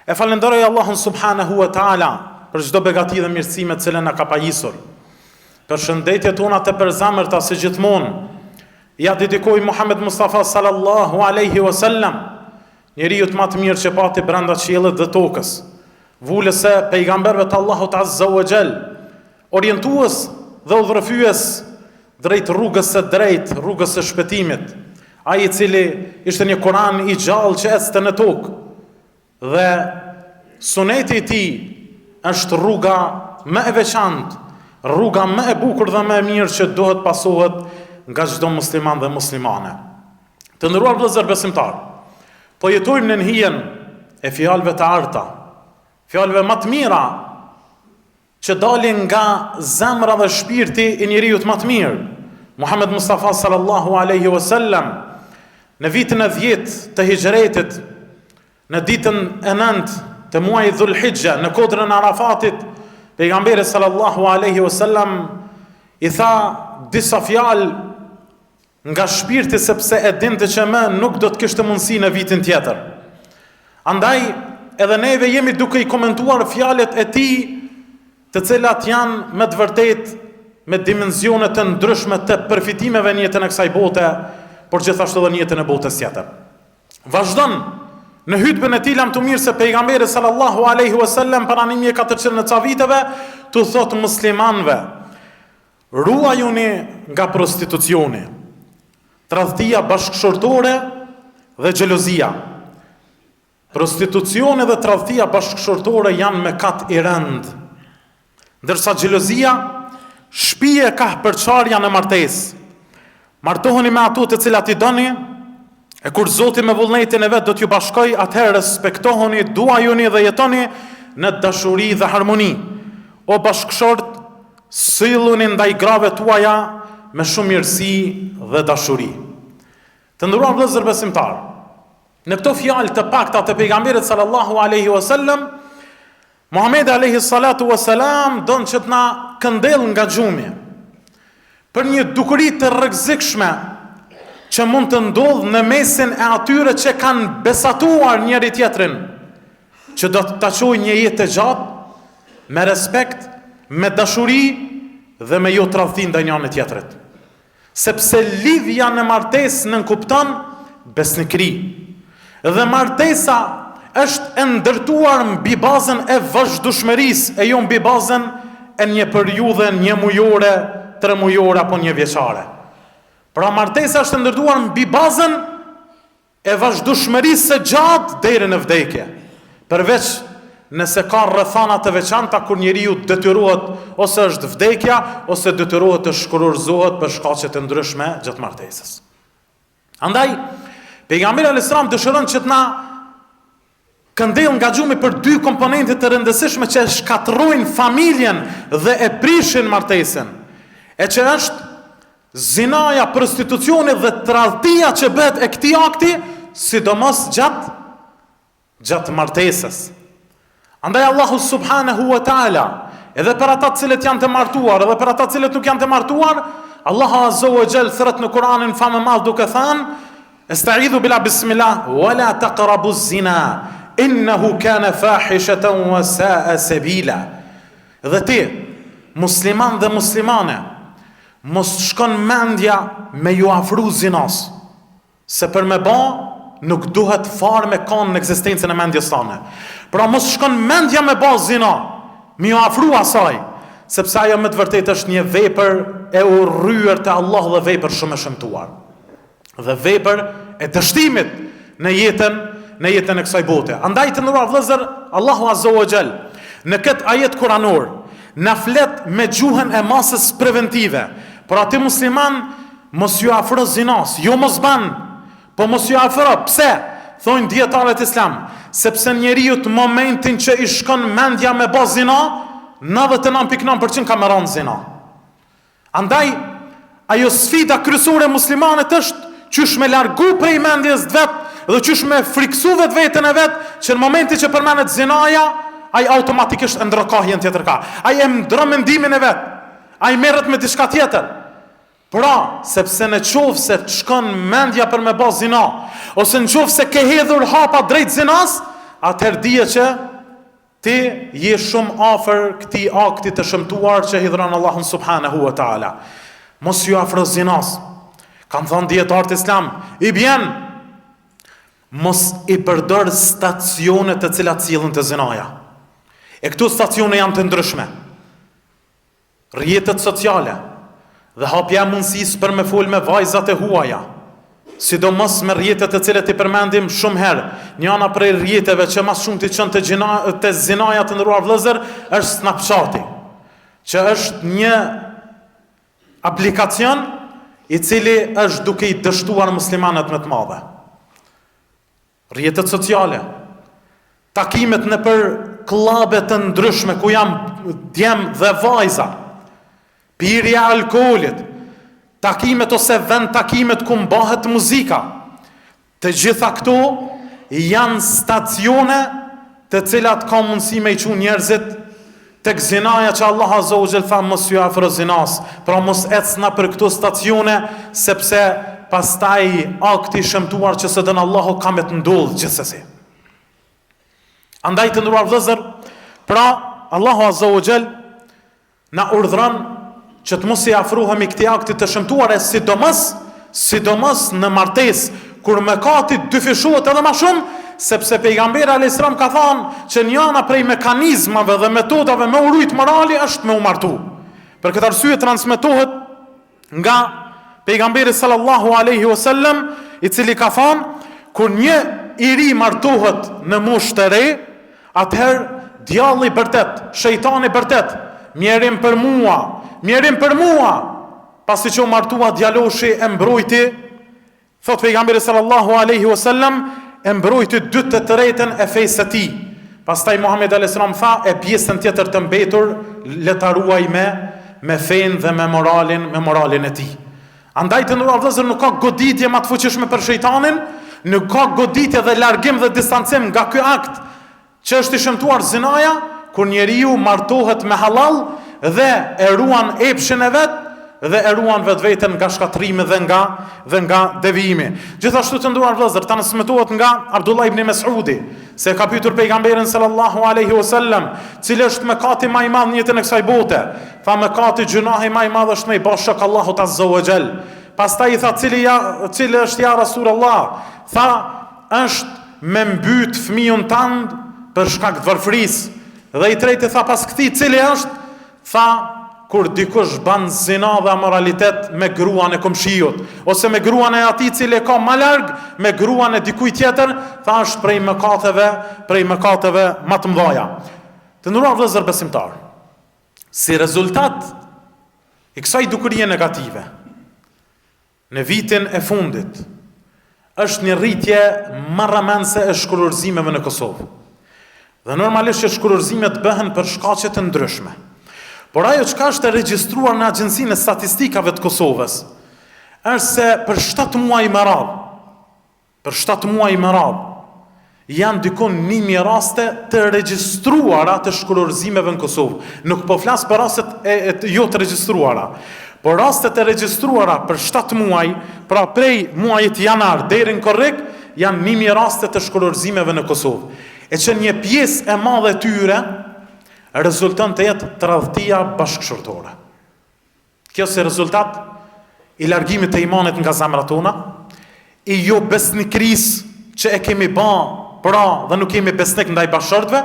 E falenderoj Allahun subhanahu wa ta'ala për çdo begati dhe mirësime të cilën na ka pajisur. Për shëndetjet tona të përzemërta si gjithmonë, ja dedikoj Muhammed Mustafa sallallahu alaihi wasallam, njeriu më të mirë që pati brenda qiellit dhe tokës, vulëse pejgamberëve të Allahut azza wa jall, orientues dhe udhërfyes drejt rrugës së drejtë, rrugës së shpëtimit, ai i cili ishte një Kur'an i gjallë që ecte në tokë, dhe suneti i tij është rruga më e veçantë, rruga më e bukur dhe më e mirë që duhet pasohet nga çdo musliman dhe muslimane. Të nderuar vëllezër besimtar, po jetojmë në hijen e fjalëve të arta, fjalëve më të mira që dalin nga zemra dhe shpirti i njeriu më të mirë. Muhammed Mustafa sallallahu alaihi wasallam në vitin e 10 të hijretit, në ditën e 9 të muajit Dhulhijja, në kodrën e Arafatit, pejgamberi sallallahu alaihi wasallam i tha disa fjalë nga shpirti, sepse e dinte që më nuk do të kishte mundësi në vitin tjetër. Andaj edhe neve jemi duke i komentuar fjalët e tij, të cilat janë me të vërtetë me dimensione të ndryshme të përfitimeve në jetën e kësaj bote, por gjithashtu edhe në jetën e botës tjetër. Vazhdon në hutbën e tij lam të mirë se pejgamberi sallallahu alaihi wasallam para 1400 ca viteve tu thot muslimanëve: ruajuni nga prostitucioni, tradhtia bashkëshortore dhe xhelozia. Prostitucioni dhe tradhtia bashkëshortore janë mëkat i rënd, ndërsa xhelozia shpije ka përçarja në martesë. Martohuni me ato të cilat i doni, e kur Zoti me vullnetin e vet do t'ju bashkoj, atëherë respektohuni, duajuni dhe jetoni në dashuri dhe harmoni. O bashkëshort, silluni ndaj grave tuaja me shumë mirësi dhe dashuri. Të nderuar vëllezër besimtar, në këto fjalë të pakta të pejgamberit sallallahu alaihi wasallam, Muhamedi alaihi salatu wasalam don që të na këndell nga xhumi për një dukuri të rrezikshme që mund të ndodhë në mesin e atyre që kanë besatuar njëri tjetrin, që do të çojë një jetë të gjatë, me respekt, me dashuri dhe me jo tradhti ndaj njëri tjetrit. Sepse lidhja në martesë nënkupton besnikëri. Dhe martesa është e ndërtuar mbi bazën e vazhdueshmërisë, e jo mbi bazën e një periudhe një mujore, 3 mujore apo një vjeçare. Pra martesa është ndërtuar mbi bazën e vazhdueshmërisë së gjatë deri në vdekje. Përveç nëse ka rrethana të veçanta kur njeriu detyrohet ose është vdekja ose detyrohet të shkurorzohet për shkaqe të ndryshme gjatë martesës. Andaj pejgamberi alayhis salam dëshiron që të na këndell nga xhumi për 2 komponente të rëndësishme që shkatërrojnë familjen dhe e prishin martesën, e që është zinaja, prostitucioni dhe tradhtia që bëhet e këtij akti, sidomos gjatë martesës. Andaj Allahu subhanahu wa ta'ala, edhe për ata të cilët janë të martuar, edhe për ata të cilët nuk janë të martuar, Allahu azza wa jall thret në Kur'anin famë madh duke thënë: "Esta'idhu bila bismillah wa la taqrabu az-zina, innahu kana fahishatan wa sa'a sabila." Dhe ti, musliman dhe muslimane, mos shkon mendja me ju afru zinas, se për me ba nuk duhet fare me kanë në ekzistencën e mendjes tane. Pra mos shkon mendja me ba zina, me ju afru asaj, sepse ajo me të vërtet është një vepër e urryer te Allah dhe vepër shumë e shëmtuar. Dhe vepër e dështimit në jetën e kësaj bote. Andaj të nderuar vëllezër, Allahu azza wa jall në këtë ajet kuranor na flet me gjuhën e masës preventive. Por aty musliman mos ju afro zinas, jo mos ban, po mos ju afro. Pse? Thonë dietarët islam, sepse njeriu të momentin që i shkon mendja me bë zina, 99.9% ka me rënë zina. Andaj ajo sfida kryesore muslimanit është qysh me largu prej mendjes vet dhe qysh me friksu vetën e vet, që në momentin që përmendet zinaja, ai automatikisht e ndrokahjen tjetër ka. Ai e ndron mendimin e vet. Ai merret me diçka tjetër. Pra, sepse në qovë se të shkon mendja për me bë zina, ose në qovë se ke hedhur hapa drejt zinas, atëherë dije që ti je shumë afër këtij akti të shëmtuar që hidhron Allahun subhanahu wa taala. Mos ju afro zinas. Kanë thënë dietarët islam, i bjen mos i përdor stacione të cilat sillen te zinaja. E këto stacione janë të ndryshme. Rrjetet sociale dhe hapja mundësisë për me fol me vajzat e huaja, sidomos me rrjetet të cilat i përmendim shumë herë. Njëna prej rrjeteve që mas shumë të qënë të zinaja të ndëruar vëllezër është Snapchati, që është një aplikacion i cili është duke i dështuar muslimanët më të madhe. Rrjetet sociale, takimet në për klabe të ndryshme ku janë djem dhe vajza, pirja alkoolit, takimet ose vend takimet ku mbahet muzika. Të gjitha këto janë stacione të cilat ka mundësi me i çu njerëzit tek zinaja që Allah azza wa jall tha mos ju afro zinas. Pra mos ecna për këto stacione sepse pastaj akti shëmtuar që së dënë Allahu ka me të ndodhë gjithsesi. Andaj të ndëruar vëllezër, pra Allahu azza wa jall na urdhron që të mos i afrohemi këtij akti të shëmtuar, sidomos në martesë kur mëkati dyfishohet edhe më shumë, sepse pejgamberi alayhis salam ka thënë që njëna prej mekanizmave dhe metodave me urujt morali është me u martu. Për këtë arsye transmetohet nga pejgamberi sallallahu alaihi wasallam, i cili ka thënë kur një i ri martohet në moshë të re, atëherë djalli i vërtet, shejtani i vërtet, mjerim për mua, pasi që u martua djaloshi e mbrojti, thot pejgamberi sallallahu alaihi wasallam, e mbrojti 2/3 e fejsë së tij. Pastaj Muhamedi alayhis salam tha, e pjesën tjetër të mbetur le ta ruaj me fen dhe me moralin e tij. Andaj të ndëruar vëllezër, nuk ka goditje më të fuqishme për shejtanin, nuk ka goditje dhe largim dhe distancim nga ky akt që është i shëmtuar zinaja, kur njeriu martohet me halal dhe e ruan epshin e vet dhe e ruan vetveten nga shkatrimi dhe nga devijimi. Gjithashtu të nderuar vëllezër, transmetohet nga Abdullah ibn Mas'udi se ka pyetur pejgamberin sallallahu alaihi wasallam, cili është mëkati më i madh në jetën e kësaj bote? Tha, mëkati gjunahi më i madh është me i bërë shok Allahut azza wa jall. Pastaj i tha, cili është ja Rasulullah? Tha, është me mbyt fëmijën tënd për shkak të varfërisë. Dhe i treti tha pas këtij, cili është? Tha, kur dikush ban zina dhe amoralitet me gruan e komshiut, ose me gruan e atij cili ka më larg, me gruan e dikujt tjetër, tha është prej mëkateve më të mëdha. Të nderuar vëllezër besimtar, si rezultat i kësaj dukurie negative, në vitin e fundit, është një rritje marramense e shkullërzimeve në Kosovë. Dhe normalisht që shkullërzimet bëhen për shkaqe të ndryshme. Por ajo çka është e regjistruar në Agjencinë e Statistikave të Kosovës, është se për 7 muaj më radh, janë dikon 1000 raste të regjistruara të shkullërzimeve në Kosovë. Nuk po flas për rastet jo të regjistruara, por rastet e regjistruara për 7 muaj, pra prej muajit janar deri në korrik, janë 1000 raste të shkullërzimeve në Kosovë. E që një pjesë e madhe tyre rezulton të jetë tradhtia bashkëshortore. Kjo si rezultat i largimit të imanit nga zemrat tona, i jo besnikërisë që e kemi ba pra dhe nuk kemi besnik ndaj bashkëshortëve,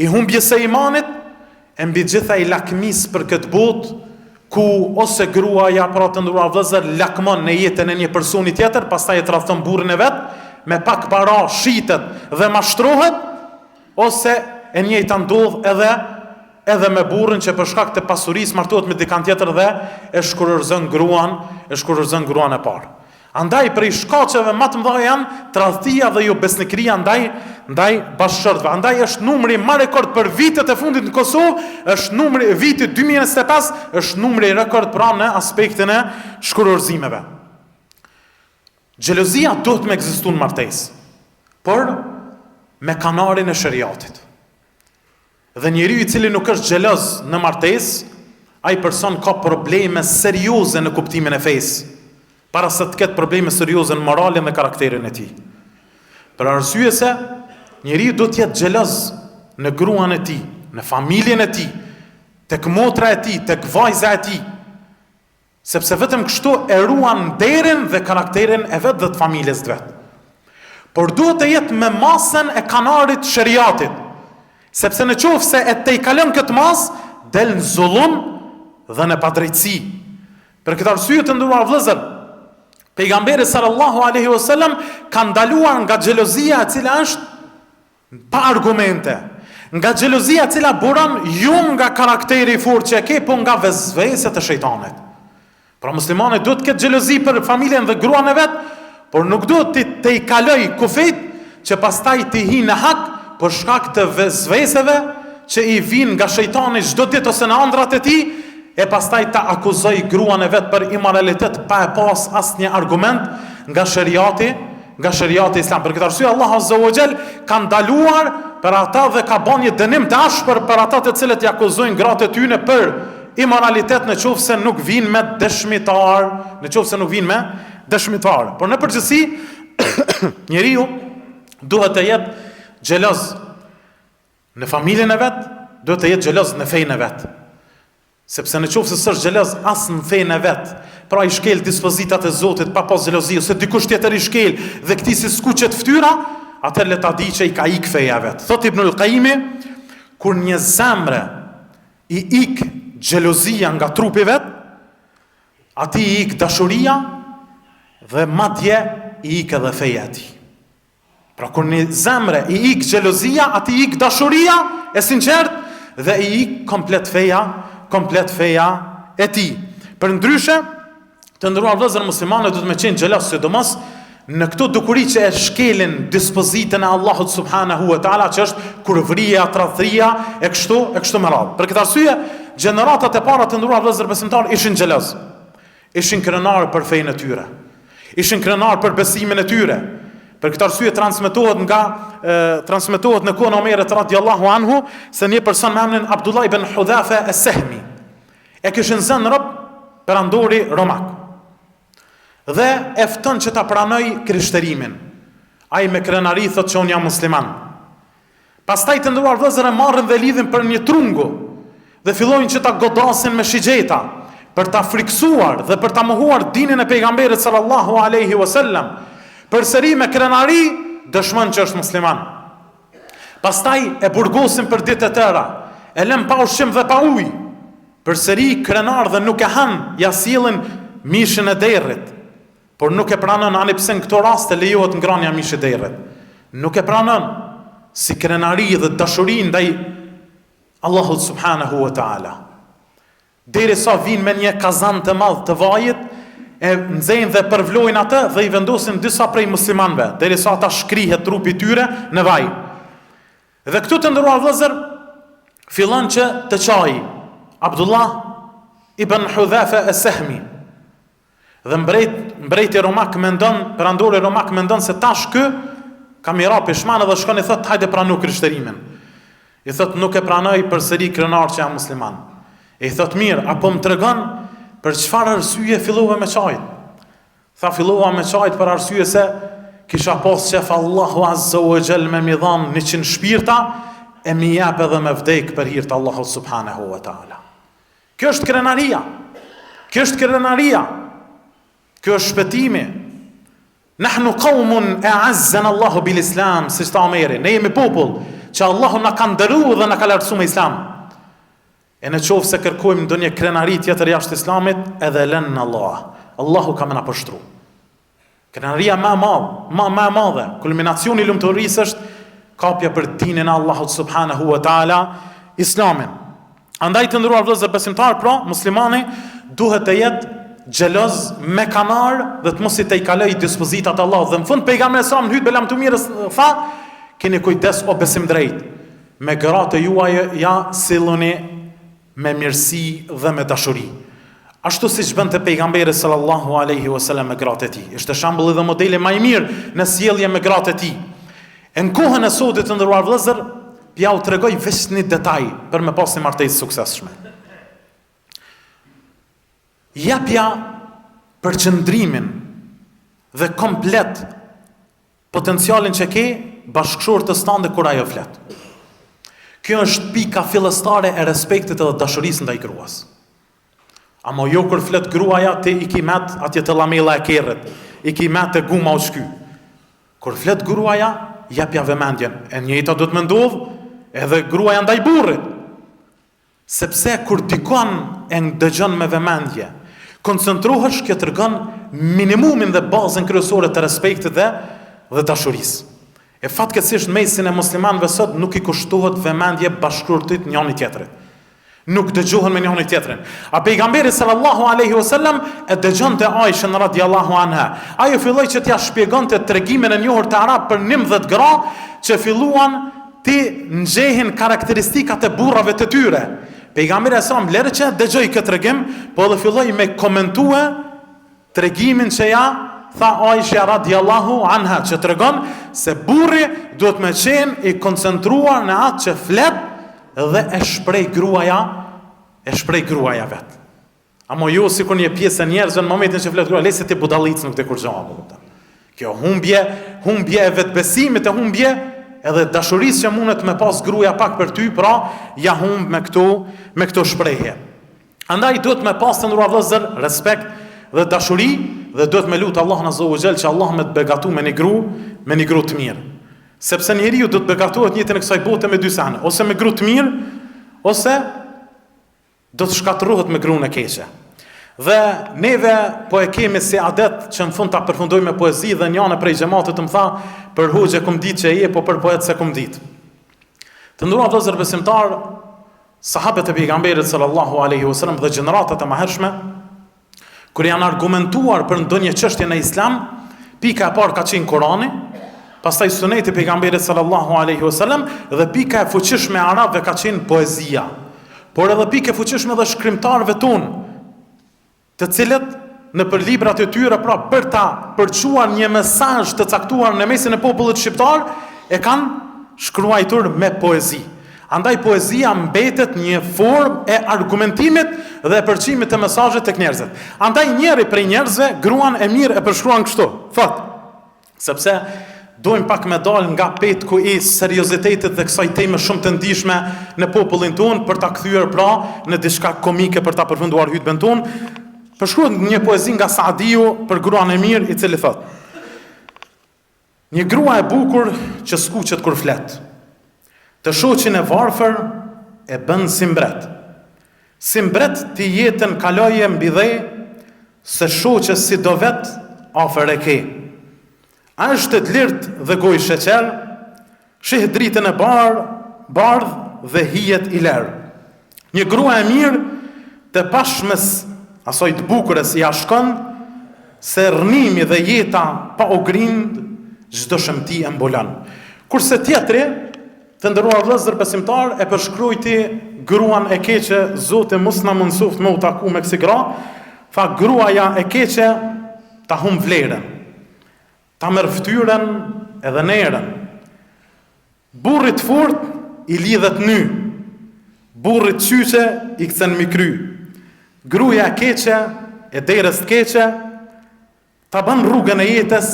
i humbjes së imanit, e mbi gjitha i lakmis për këtë botë, ku ose gruaja, pra të nderuar vëllezër, lakmon në jetën e një personi tjetër, pastaj e tradhton burrin e vet, me pak para shitet dhe mashtrohet, ose e njëjta ndodh edhe me burrin që për shkak të pasurisë martohet me dikant tjetër dhe e shkullërzon gruan e parë. Andaj prej shkaqeve më të mëdha janë tradhtia dhe jo besnikëria ndaj bashkëshortëve. Andaj është numri më rekord për vitet e fundit në Kosovë, është numri viti 2025 është numri rekord pra në aspektin e shkullërzimeve. Xhelozia duhet me ekzistu në martesë, por me kanarin e shariatit. Dhe njeriu i cili nuk është xheloz në martesë, ai person ka probleme serioze në kuptimin e fesë, para se të ketë probleme serioze në moralin dhe karakterin e tij. Për arsye se njeriu do të jetë xheloz në gruan e tij, në familjen e tij, tek motra e tij, tek vajza e tij, sepse vetëm kështu e ruan nderin dhe karakterin e vet dhe të familjes vet. Por duhet të jetë me masën e kanarit shariatit, sepse në qoftë se e te i kalon këtë mas, del në zullum dhe në padrejtësi. Për këtë arsye të nderuar vëllezër, pejgamberi sallallahu alaihi wasallam ka ndaluar nga xhelozia e cila është pa argumente, nga xhelozia e cila buron jo nga karakteri i fortë që e ke, po nga vezveset e shejtanit. Pra muslimani duhet të ketë xhelozi për familjen dhe gruan e vet, por nuk duhet të i kaloj kufit që pastaj të hi në hak për shkak të vezveseve që i vinë nga shejtani çdo ditë ose në ëndrat e tij, e pastaj ta akuzoj gruan e vet për imoralitet pa e pas asnjë argument nga shariati islam. Për këtë arsye Allah azza wa jall ka ndaluar për ata dhe ka bën një dënim të ashpër për ata të cilët i akuzojnë gratë e tyre për imoralitet në qoftë se nuk vinë me dëshmitar, Por në përgjithësi njeriu duhet të jetë xheloz në familjen e vet, duhet të jetë xheloz në fenë e vet. Sepse në qoftë se s'është xheloz as në fenë e vet, pra i shkel dispozitat e Zotit pa pas xhelozi, ose dikush tjetër i shkel dhe këtij si skuqet fytyra, atëherë le ta di që i ka ik feja vet. Thot Ibnul Qayyimi, kur një zemre i ik xhelozia nga trupi vet, atij i ik dashuria dhe madje i ik edhe feja e tij. Pra kur një zemre i ik xhelozia, atij i ik dashuria e sinqert dhe i ik komplet feja e tij. Përndryshe, të nderuar vëllezër muslimanë, duhet me qenë xheloz, sidomos në këto dukuri që e shkelin dispozitën e Allahut subhanahu wa taala, që është kurvëria, tradhria e kështu me radhë. Për këtë arsye, gjeneratat e para të nderuar vëllezër besimtar ishin xheloz. Ishin krenar për fenë e tyre. Ishin krenar për besimin e tyre. Për këtë arsye transmetohet në kohën e Omerit radhiyallahu anhu se një person me emrin Abdullah ibn Hudhafa as-Sahmi e kishin zënë rob perandori romak. Dhe e ftën që ta pranoj krishterimin. Ai me krenari thot që unë jam musliman. Pastaj të nderuar vëllezër e marrin dhe lidhin për një trungu dhe fillojnë që ta godasin me shigjeta për ta friksuar dhe për ta mohuar dinin e pejgamberit sallallahu alaihi wasallam. Përsëri me krenari dëshmon që është musliman. Pastaj e burgosin për ditë të tëra, e lën pa ushqim dhe pa ujë. Përsëri krenar dhe nuk e han, ja sjellin mishin e derrit. Por nuk e pranon ani pse në këto raste lejohet ngrënia e mishit derrit. Nuk e pranon si krenari dhe dashuri ndaj Allahut subhanahu wa taala. Derisa vinë me një kazan të madh të vajit, e nxejnë dhe përvlojnë atë dhe i vendosin disa prej muslimanëve, derisa ata shkrihet trupi i tyre në vaj. Dhe këtu të nderuar vëllezër, fillon që të çajë Abdullah ibn Hudhafa as-Sahmi. Dhe mbreti romak mendon, perandori romak mendon se tash kë ka mira peshman dhe shkon i thot hajde pranu krishterimin. I thot nuk e pranoj përsëri krenar që jam musliman. I thot mirë, apo më tregon për çfarë arsye fillova me çajt? Tha fillova me çajt për arsye se kisha pas qef Allahu azza wa jall me mi dhan 100 shpirta e mi jap edhe me vdek për hir të Allahut subhanahu wa taala. Kjo është krenaria. Kjo është shpëtimi. Nahnu qaumun a'azzana Allahu bil Islam, si sta Omeri. Ne jemi popull që Allahu na ka nderuar dhe na ka lartësuar me Islam. E në qoftë se kërkojmë ndonjë krenari tjetër jashtë Islamit, edhe lënë Allah. Allahu ka më na pështru. Krenaria më e madhe, kulminacioni i lumturisë është kapja për dinin e Allahut subhanahu wa taala, Islamin. Andaj të nderuar vëllezër besimtar, pra muslimani duhet të jetë xheloz me kanar dhe të mos i tej kaloj dispozitat e Allahut. Dhe në fund pejgamberi sa në hyt belam të mirës tha, keni kujdes o besim drejt. Me gratë juaja ja silluni me mirësi dhe me dashuri. Ashtu siç bënte pejgamberi sallallahu alaihi wasallam me gratë e tij. Është shembull dhe modeli më i mirë në sjellje me gratë e tij. Në kohën e sotit të nderuar vëllezër, ja u tregoj vetëm një detaj për me pas një martesë suksesshme. Japja përqendrimin dhe komplet potencialin që ke bashkëshortës tënde kur ajo flet. Kjo është pika fillestare e respektit edhe dashurisë ndaj gruas. Amo jo kur flet gruaja ti i kimet atje të lamela e kerrit, i kimet e guma u shky. Kur flet gruaja, jepja vëmendjen. E njëjta do të më ndodh edhe gruaja ndaj burrit. Sepse kur dikon e dëgjon me vëmendje, koncentrohesh, kjo tregon minimumin dhe bazën kryesore të respektit dhe dashurisë. E fatkeqësisht mesin e muslimanëve sot nuk i kushtohet vëmendje bashkëshortit njëri tjetrit. Nuk dëgjohen me njëri tjetrin. A pejgamberi sallallahu alaihi wasallam e dëgjonte Aishën radhiyallahu anha. Ajo filloi që t'ia shpjegonte tregimin e njohur të arab për 11 gra që filluan ti nxehin karakteristikat e burrave të tyre. Pejgamberi sallallahu alaihi wasallam lërë që dëgjoi këtë tregim, po edhe filloi me komentue tregimin që ja tha Aisha radhiyallahu anha, që tregon se burri duhet me qenë i koncentruar në atë që flet dhe e shpreh gruaja vet. Amo jo sikur një pjesë e njerëzve në momentin që flet gruaja, lese ti budallic nuk të kur gjallë. Kjo humbje e vetbesimit, e humbje edhe dashurisë që mundet me pas gruaja pak për ty, pra ja humb me këto shprehje. Andaj duhet me pas të ndrua vëllezër respekt dhe dashuri, dhe duhet me lutë Allahun azza wa jall që Allah me të begatu me një gru të mirë. Sepse njeriu do të begatohet njëtën e kësaj bote me dy sene, ose me gru të mirë, ose do të shkatërrohet me gruan e keqe. Dhe neve po e kemi si adet që në fund ta përfundojmë me poezi, dhe njëna prej xhamatit të më tha, për hoxhe kum ditë që je, po për poet se kum ditë. Të nderuar vëllezër besimtar, sahabët e pejgamberit sallallahu alaihi wasallam dhe gjeneratat e mëhershme, kur janë argumentuar për ndonjë çështje në Islam, pika e parë ka qenë Kurani, pastaj suneti e pejgamberit sallallahu alaihi wasallam, dhe pika e fuqishme e arabëve ka qenë poezia. Por edhe pika e fuqishme dhe shkrimtarëve tonë, të cilët në për librat e tyre, pra për ta përçuar një mesazh të caktuar në mesin e popullit shqiptar, e kanë shkruar me poezi. Andaj poezia mbetet një formë e argumentimit dhe e përçimit të mesazhit tek njerëzit. Andaj njëri prej njerëzve gruan e mirë e përshkruan kështu, thot, sepse dojmë pak me dal nga petku i seriozitetit dhe kësaj teme shumë të ndihshme në popullin tonë, për ta kthyer pra në diçka komike për ta përfunduar hutben tonë. Përshkruan një poezi nga Saadiu për gruan e mirë, i cili thot: një grua e bukur që skuqet kur flet, të shoqin e varfër e bën si mbret. Si mbret ti jetën kaloje mbi dhe, se shoqe si do vet afër e ke. Është të lirt dhe goj sheqer, shih dritën e bardh dhe hijet i ler. Një grua e mirë të pashmes asoj të bukurës i ashkon, se rnimi dhe jeta pa o grind, çdo shëmti e mbulon. Kurse tjetri, të nderuar vëllezër besimtar, e përshkrujti gruan e keqe, Zoti mos na mundsoft me u taku me kësi gra, tha gruaja e keqe ta humb vlerën, ta merr fytyrën edhe nerën. Burrit fort i lidhet ny, burrit qyqe i kthen mi kry. Gruaja e keqe e derës të keqe, ta bën rrugën e jetës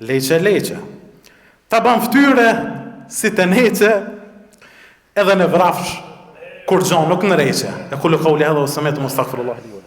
leqe. Ta bën fytyre si të neqe, edhe në vrafsh, kur gjon nuk në reqe. E kullu kauli hadha wa sami'tu mustaghfirullah li wa lakum.